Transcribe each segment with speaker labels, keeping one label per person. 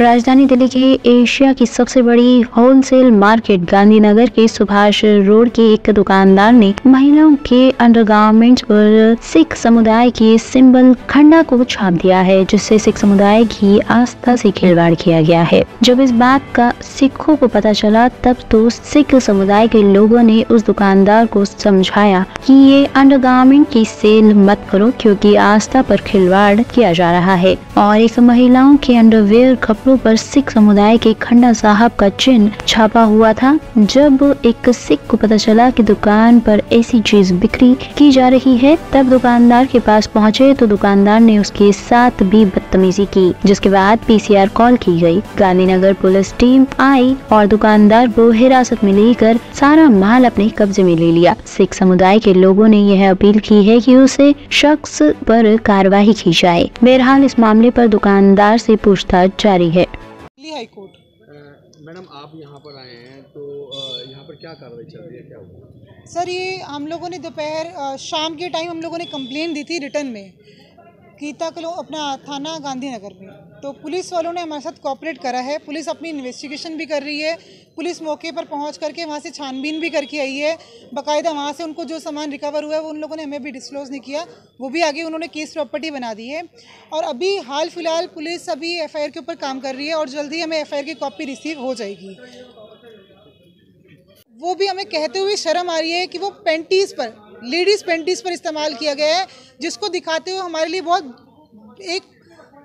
Speaker 1: राजधानी दिल्ली के एशिया की सबसे बड़ी होलसेल मार्केट गांधीनगर के सुभाष रोड के एक दुकानदार ने महिलाओं के अंडरगारमेंट्स पर सिख समुदाय के सिंबल खंडा को छाप दिया है, जिससे सिख समुदाय की आस्था से खिलवाड़ किया गया है। जब इस बात का सिखों को पता चला, तब तो सिख समुदाय के लोगों ने उस दुकानदार को समझाया कि ये अंडरगारमेंट की सेल मत करो, क्योंकि आस्था पर खिलवाड़ किया जा रहा है। और एक महिलाओं के अंडरवेयर कपड़ों पर सिख समुदाय के खंडा साहब का चिन्ह छापा हुआ था। जब एक सिख को पता चला कि दुकान पर ऐसी चीज बिक्री की जा रही है, तब दुकानदार के पास पहुंचे तो दुकानदार ने उसके साथ भी बदतमीजी की, जिसके बाद पीसीआर कॉल की गई। गांधीनगर पुलिस टीम आई और दुकानदार को हिरासत में लेकर सारा माल अपने कब्जे में ले लिया। सिख समुदाय के लोगों ने यह अपील की है कि उसे शख्स पर कार्रवाई की जाए। बहरहाल इस मामले पर दुकानदार से पूछताछ जारी है।
Speaker 2: High court.
Speaker 3: मैडम, आप यहाँ पर आए हैं तो यहाँ पर क्या कार्रवाई चल रही है, क्या हुआ?
Speaker 2: सर, ये हम लोगों ने दोपहर शाम के टाइम हम लोगों ने कंप्लेंट दी थी रिटर्न में गीता कलो अपना थाना गांधीनगर में। तो पुलिस वालों ने हमारे साथ कोऑपरेट करा है। पुलिस अपनी इन्वेस्टिगेशन भी कर रही है। पुलिस मौके पर पहुंच करके वहां से छानबीन भी करके आई है। बाकायदा वहां से उनको जो सामान रिकवर हुआ है वो उन लोगों ने हमें भी डिस्क्लोज नहीं किया, वो भी आगे उन्होंने केस प्रॉपर्टी बना दी है। और अभी हाल फिलहाल पुलिस अभी एफआईआर के ऊपर काम कर रही है और जल्दी हमें एफआईआर की कॉपी रिसीव हो जाएगी। वो भी हमें कहते हुए शर्म आ रही है कि वो पेंटीज पर, लेडीज़ पेंटीज पर इस्तेमाल किया गया है, जिसको दिखाते हुए हमारे लिए बहुत एक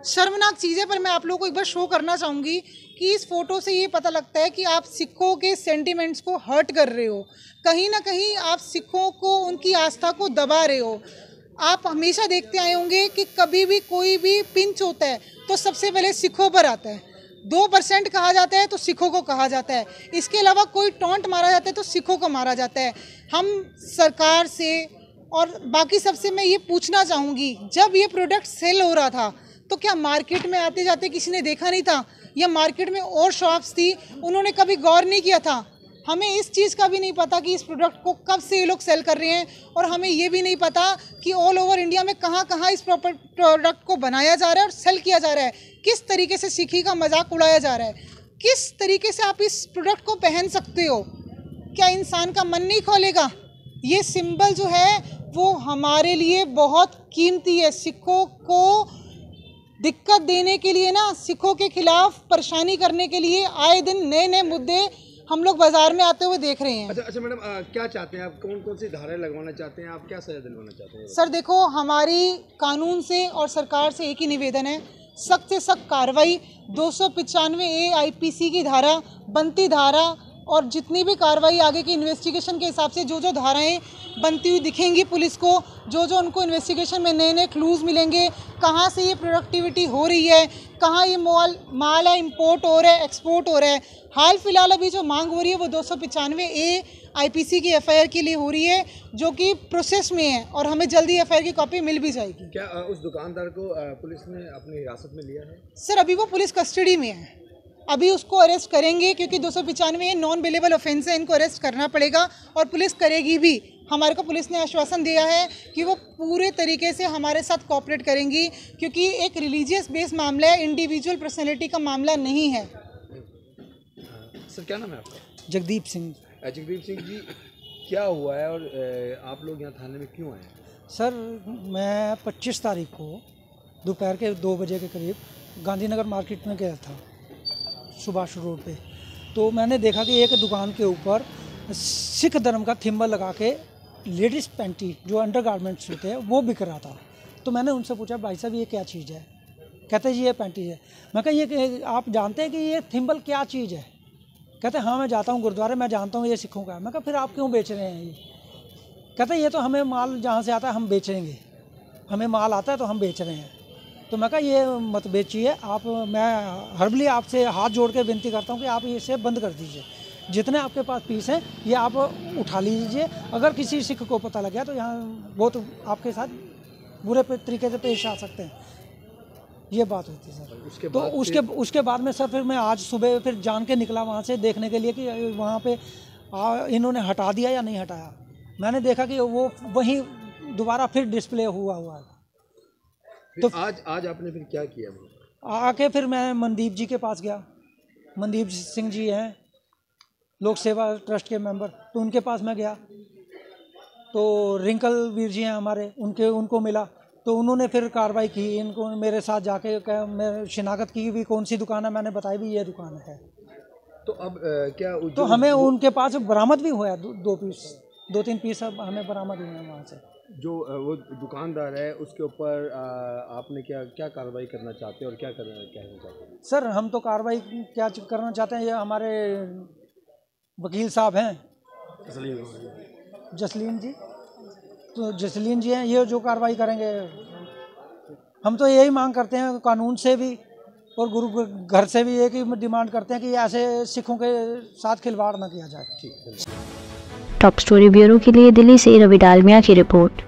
Speaker 2: शर्मनाक चीज़ है। पर मैं आप लोगों को एक बार शो करना चाहूँगी कि इस फोटो से ये पता लगता है कि आप सिखों के सेंटिमेंट्स को हर्ट कर रहे हो। कहीं ना कहीं आप सिखों को, उनकी आस्था को दबा रहे हो। आप हमेशा देखते आए होंगे कि कभी भी कोई भी पिंच होता है तो सबसे पहले सिखों पर आता है। 2% कहा जाता है तो सिखों को कहा जाता है। इसके अलावा कोई टॉन्ट मारा जाता है तो सिखों को मारा जाता है। हम सरकार से और बाकी सबसे मैं ये पूछना चाहूँगी, जब ये प्रोडक्ट सेल हो रहा था तो क्या मार्केट में आते जाते किसी ने देखा नहीं था? या मार्केट में और शॉप्स थी, उन्होंने कभी गौर नहीं किया था? हमें इस चीज़ का भी नहीं पता कि इस प्रोडक्ट को कब से ये लोग सेल कर रहे हैं, और हमें ये भी नहीं पता कि ऑल ओवर इंडिया में कहाँ कहाँ इस प्रोडक्ट को बनाया जा रहा है और सेल किया जा रहा है। किस तरीके से सिखी का मजाक उड़ाया जा रहा है, किस तरीके से आप इस प्रोडक्ट को पहन सकते हो। क्या इंसान का मन नहीं खोलेगा? ये सिंबल जो है वो हमारे लिए बहुत कीमती है। सिखों को दिक्कत देने के लिए ना, सिखों के खिलाफ परेशानी करने के लिए आए दिन नए नए मुद्दे हम लोग बाजार में आते हुए देख रहे हैं।
Speaker 3: अच्छा मैडम, क्या चाहते हैं आप? कौन कौन सी धाराएं लगवाना चाहते हैं आप? क्या सजा दिलवाना चाहते हैं?
Speaker 2: सर देखो, हमारी कानून से और सरकार से एक ही निवेदन है, सख्त से सख्त कार्रवाई। 295A IPC की धारा, बनती धारा, और जितनी भी कार्रवाई आगे की इन्वेस्टिगेशन के हिसाब से जो जो धाराएं बनती हुई दिखेंगी पुलिस को, जो जो उनको इन्वेस्टिगेशन में नए नए क्लूज़ मिलेंगे, कहाँ से ये प्रोडक्टिविटी हो रही है, कहाँ ये माल है इंपोर्ट हो रहा है, एक्सपोर्ट हो रहा है। हाल फिलहाल अभी जो मांग हो रही है वो 295A IPC की एफआईआर के लिए हो रही है, जो कि प्रोसेस में है और हमें जल्दी एफआईआर की कॉपी मिल भी जाएगी।
Speaker 3: क्या उस दुकानदार को पुलिस ने अपनी हिरासत में लिया है?
Speaker 2: सर अभी वो पुलिस कस्टडी में है, अभी उसको अरेस्ट करेंगे, क्योंकि 295 नॉन बेलेबल ऑफेंस है, इनको अरेस्ट करना पड़ेगा और पुलिस करेगी भी। हमारे को पुलिस ने आश्वासन दिया है कि वो पूरे तरीके से हमारे साथ कोऑपरेट करेंगी, क्योंकि एक रिलीजियस बेस्ड मामला है, इंडिविजुअल पर्सनैलिटी का मामला नहीं है।
Speaker 3: सर क्या नाम है आपका?
Speaker 4: जगदीप सिंह।
Speaker 3: जगदीप सिंह जी, क्या हुआ है और आप लोग यहाँ थाने में क्यों आए हैं?
Speaker 4: सर मैं 25 तारीख को दोपहर के 2 बजे के करीब गांधीनगर मार्केट में गया था, सुभाष रोड पे। तो मैंने देखा कि एक दुकान के ऊपर सिख धर्म का थिम्बल लगा के लेडीज़ पैंटी जो अंडरगारमेंट्स होते हैं वो बिक रहा था। तो मैंने उनसे पूछा, भाई साहब ये क्या चीज़ है? कहते जी ये पैंटी है। मैं कहा ये आप जानते हैं कि ये थिम्बल क्या चीज़ है? कहते हाँ मैं जाता हूँ गुरुद्वारे, मैं जानता हूँ ये सिखों का है। मैं कहा फिर आप क्यों बेच रहे हैं ये? कहते ये तो हमें माल जहाँ से आता है हम बेचेंगे, हमें माल आता है तो हम बेच रहे हैं। तो मैं कहा ये मत बेचिए आप, मैं हर्बली आपसे हाथ जोड़ के विनती करता हूँ कि आप इसे बंद कर दीजिए। जितने आपके पास पीस हैं ये आप उठा लीजिए। अगर किसी सिख को पता लग गया तो यहाँ बहुत आपके साथ बुरे तरीके से पेश आ सकते हैं। ये बात होती है सर। उसके बाद में सर फिर मैं आज सुबह फिर जान के निकला वहाँ से देखने के लिए कि वहाँ पे इन्होंने हटा दिया या नहीं हटाया। मैंने देखा कि वो वहीं दोबारा फिर डिस्प्ले हुआ है।
Speaker 3: तो आज आपने फिर क्या किया?
Speaker 4: आके फिर मैं मनदीप जी के पास गया। मनदीप सिंह जी हैं लोक सेवा ट्रस्ट के मेंबर, तो उनके पास मैं गया। तो रिंकल वीर जी हैं हमारे, उनको मिला, तो उन्होंने फिर कार्रवाई की। इनको मेरे साथ जाके मैं शिनाख्त की भी कौन सी दुकान है, मैंने बताई भी ये दुकान है।
Speaker 3: तो अब क्या
Speaker 4: तो हमें उनके पास बरामद भी हुआ 2-3 पीस अब हमें बरामद हुए हैं वहाँ से।
Speaker 3: जो वो दुकानदार है उसके ऊपर आपने क्या कार्रवाई करना चाहते हैं और क्या कहना चाहते हैं?
Speaker 4: सर हम तो कार्रवाई क्या करना चाहते हैं, ये हमारे वकील साहब हैं जसलीन जी, तो जसलीन जी हैं, ये जो कार्रवाई करेंगे। हम तो यही मांग करते हैं कानून से भी और गुरु घर से भी, एक ही डिमांड करते हैं कि ऐसे सिखों के साथ खिलवाड़ ना किया जाए।
Speaker 1: टॉप स्टोरी ब्यूरो के लिए दिल्ली से रवि डालमिया की रिपोर्ट।